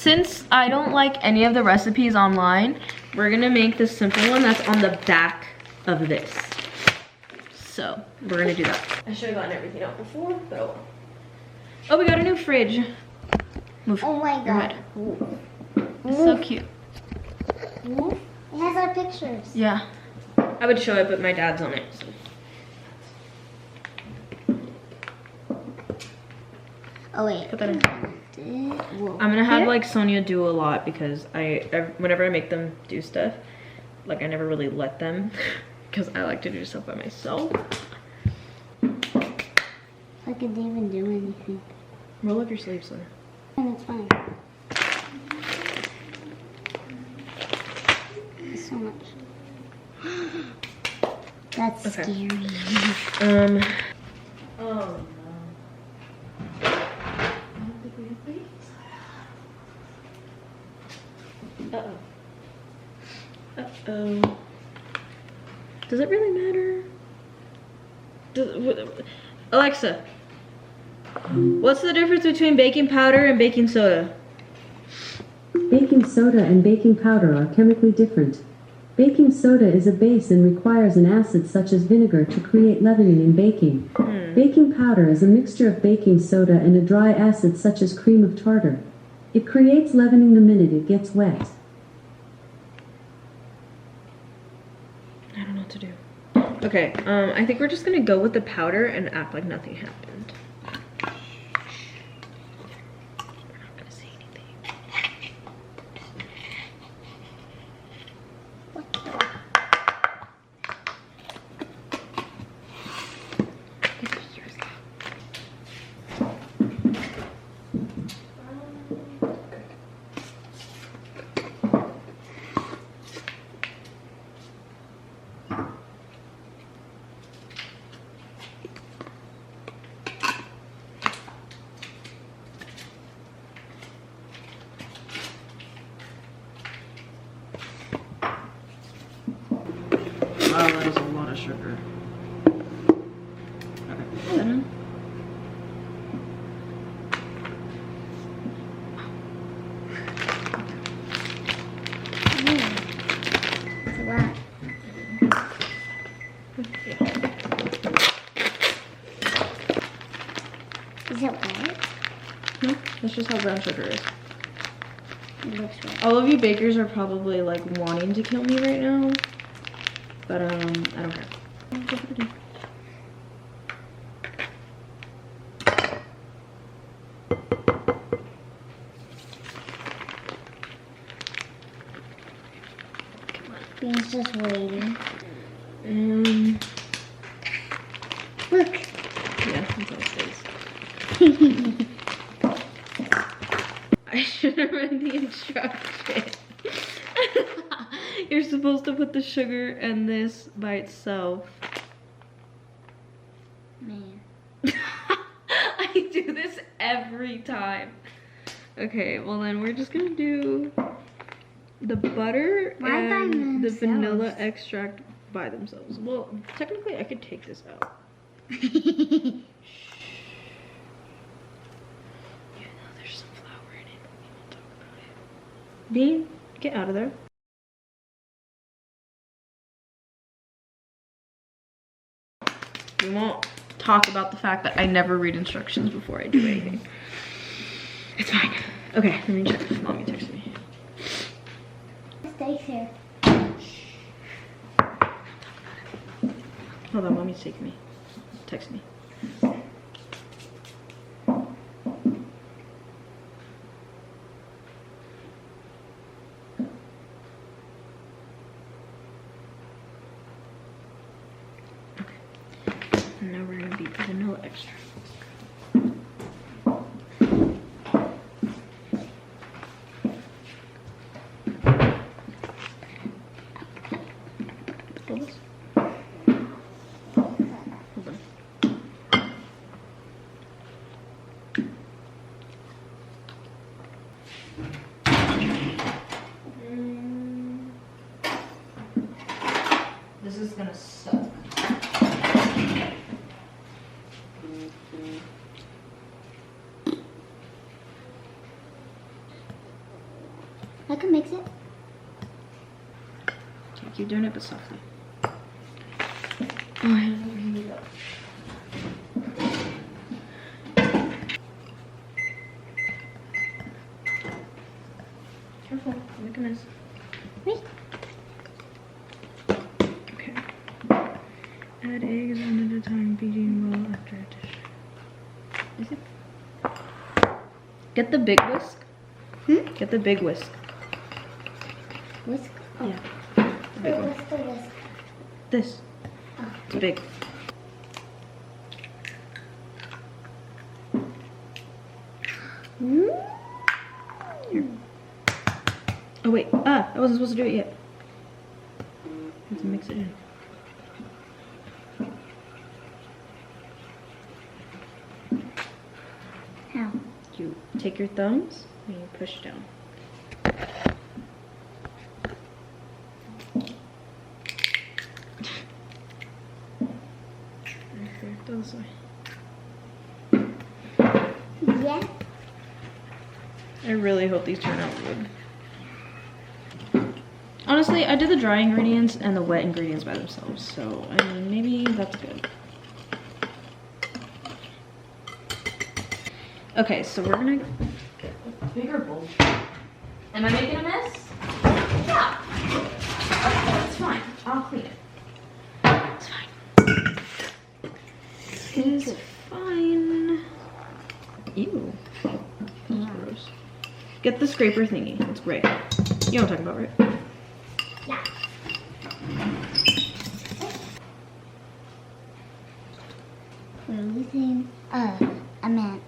since I don't like any of the recipes online, we're gonna make the simple one that's on the back of this. So we're gonna do that. I should have gotten everything out before, but oh well. Oh, we got a new fridge. Move. Oh my god. It's so cute. It has our pictures. Yeah. I would show it, but my dad's on it. So. Oh wait. Put that in. I'm gonna have like Sonia do a lot because whenever I make them do stuff, like I never really let them because I like to do stuff by myself. I couldn't even do anything. Roll up your sleeves, Sonia. And it's fine. It's so much. That's okay. scary. Oh no. Uh-oh. Uh-oh. Does it really matter? Alexa, what's the difference between baking powder and baking soda? Baking soda and baking powder are chemically different. Baking soda is a base and requires an acid such as vinegar to create leavening in baking. Baking powder is a mixture of baking soda and a dry acid such as cream of tartar. It creates leavening the minute it gets wet. I don't know what to do. Okay, I think we're just gonna go with the powder and act like nothing happened. We're not gonna say anything. Wow, that is a lot of sugar. Okay, put that in. It's a lot. Is it white? No, that's just how brown sugar is. It looks white. All of you bakers are probably like wanting to kill me right now. But I don't care. He's just waiting. Look. Yeah, that's all it says. I should have read the instructions. You're supposed to put the sugar and this by itself. Man. I do this every time. Okay, well then we're just gonna do the butter and the vanilla extract by themselves. Well, technically I could take this out. Even though there's some flour in it, but we won't talk about it. Bean, get out of there. We won't talk about the fact that I never read instructions before I do anything. It's fine. Okay, let me check if Mommy texted me. Stay here. Hold on, Mommy's taking me. Text me. And now we're gonna beat the vanilla extract. Hold this. Hold on. This is gonna suck. I can mix it. Okay, keep doing it, but softly. Oh, I have to heat it up. Careful, make a mess. Wait. Okay. Add eggs one at a time, beating well after addition. Is it? Get the big whisk. Get the big whisk. Whisk? Oh. Yeah. The big one. What's the whisk? This. Oh. It's big. Here. Oh wait. Ah, I wasn't supposed to do it yet. Let's mix it in. How? You take your thumbs and you push down. This way. Yeah. I really hope these turn out good. Honestly, I did the dry ingredients and the wet ingredients by themselves, so I mean, maybe that's good. Okay, so we're gonna get a bigger bowl. Am I making a mess? Yeah. Okay, it's fine. I'll clean it. It's fine. It is fine. Ew. That's gross. Get the scraper thingy. It's great. You know what I'm talking about, right? Yeah. We're using, I meant,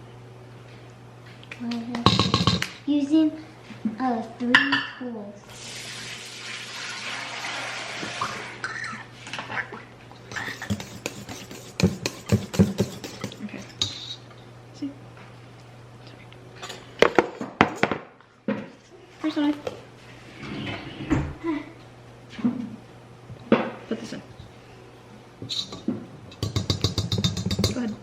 what is it? Using, 3 tools. Okay. See? Here's what put this in. Go ahead.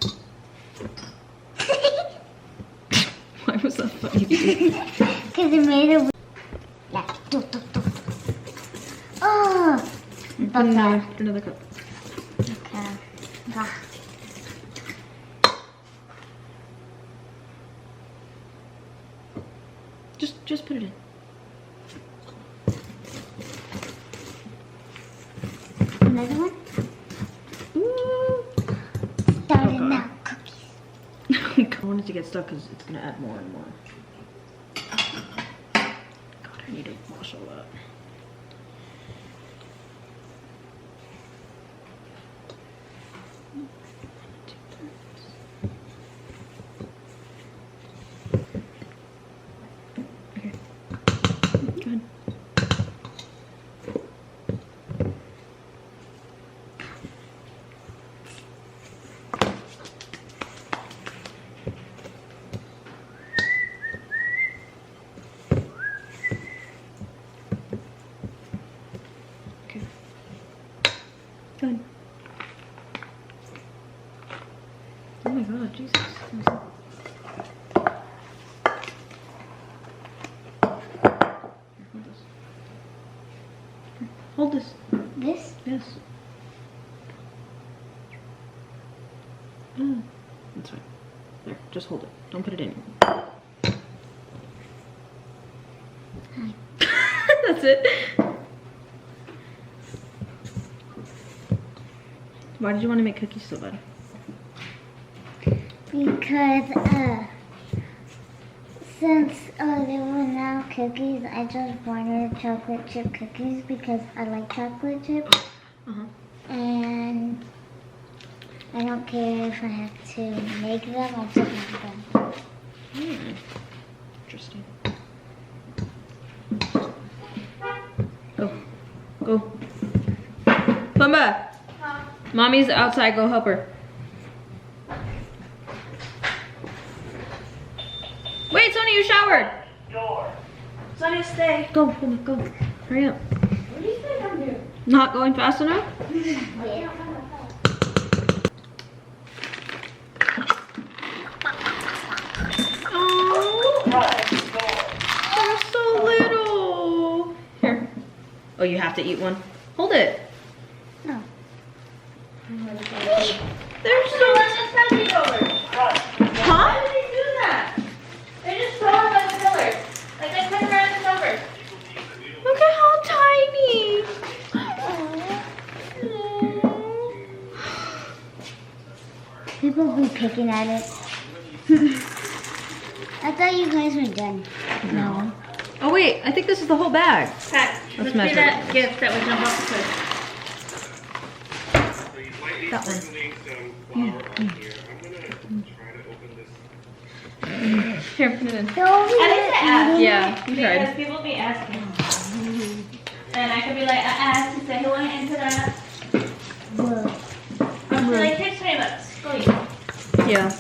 Why was that funny? Because it made a... Yeah. Oh! Put another cup. Okay. Ah. Just put it in. Another one? Ooh. Started God. now. Cookies. I want it to get stuck because it's gonna add more and more. God, I need to wash all that. Okay. Go ahead. Okay. Go ahead. Oh my god, Jesus. Here, hold this. This? Yes. Oh, that's fine. There, just hold it. Don't put it in. That's it. Why did you want to make cookies so bad? Because, since there were no cookies, I just wanted chocolate chip cookies because I like chocolate chips. Uh-huh. And I don't care if I have to make them, I'll just make them. Interesting. Go. Go. Pumba! Mommy's outside, go help her. Wait, Sonia, you showered! Door. Sonia, stay. Go, Pumba, go. Hurry up. What do you think I'm doing? Not going fast enough? Yeah. Oh, Right, door. they're so little. Oh, you have to eat one? Hold it. No. They're so... Cut. Huh? Why did they do that? They just throw them by the pillars. Like they put around the numbers. Look at how tiny. People will be picking at it. I thought you guys were done. No. Oh wait, I think this is the whole bag. Pat, let's measure. see that gift that was jump off the cliff. That one. Some flour on here. I'm gonna try to open this. Here, put it in. I think I asked. Yeah, you Because tried. people be asking. And I could be like, I asked to say who want to enter that. I'm like, here's $20. Go eat. Yeah.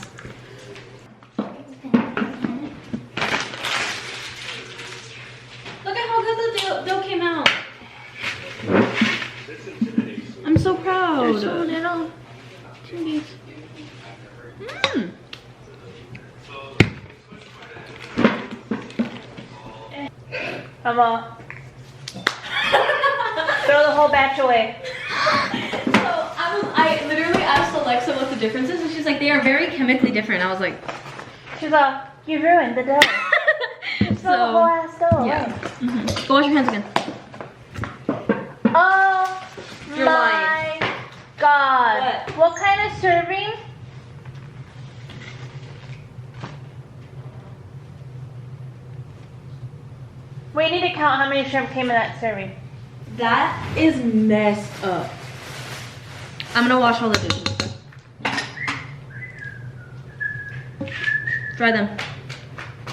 Look at how good the dough came out. I'm so proud. They're so little. Chungies. Mm. Come on. Throw the whole batch away. So I literally asked Alexa what the difference is, and she's like, they are very chemically different. I was like, She's all, you ruined the dough. Throw the whole ass dough away. yeah. Go wash your hands again. Oh You're my god. What kind of serving? We need to count how many shrimp came in that serving. That is messed up. I'm gonna wash all the dishes. Dry them.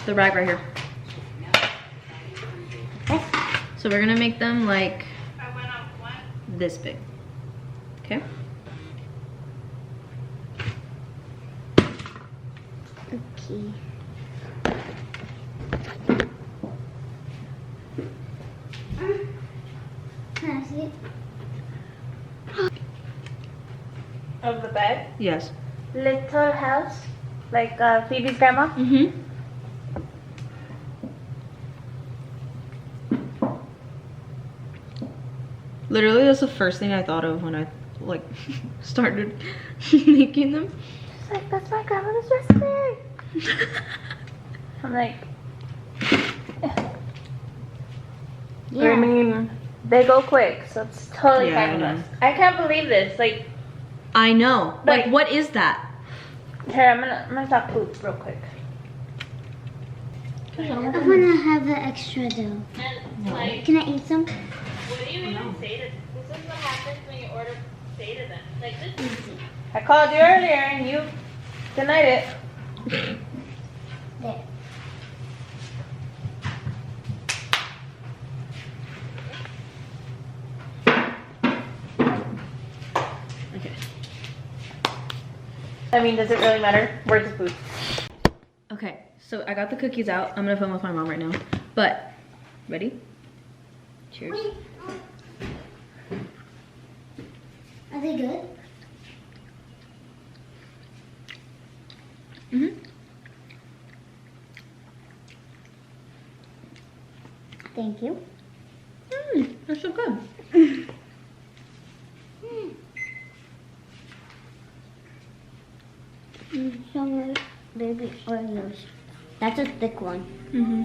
The rag right here. So we're gonna make them like this big. Okay? Okay. Can I see it? Of the bed. Yes. Little house. Like Phoebe's grandma. Mm-hmm. Literally, that's the first thing I thought of when I like started making them. She's like, that's my grandmother's recipe. I'm like, I mean, they go quick, so it's totally Yeah, fine with I know. us. I can't believe this. Like, I know. Like, Like- what is that? here, I'm gonna talk poop real quick. I wanna have the extra dough. And like, Can I eat some? what do you even say to? This is what happens when you order. Say to them, like this. I called you earlier and you denied it. There. Okay. I mean, does it really matter? Where's the food? Okay, so I got the cookies out. I'm gonna film with my mom right now. But, ready? Cheers. Are they good? Mm-hmm. Thank you. They're so good. Some baby Oreos. That's a thick one. Mm-hmm.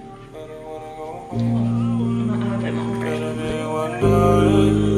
Better be one day.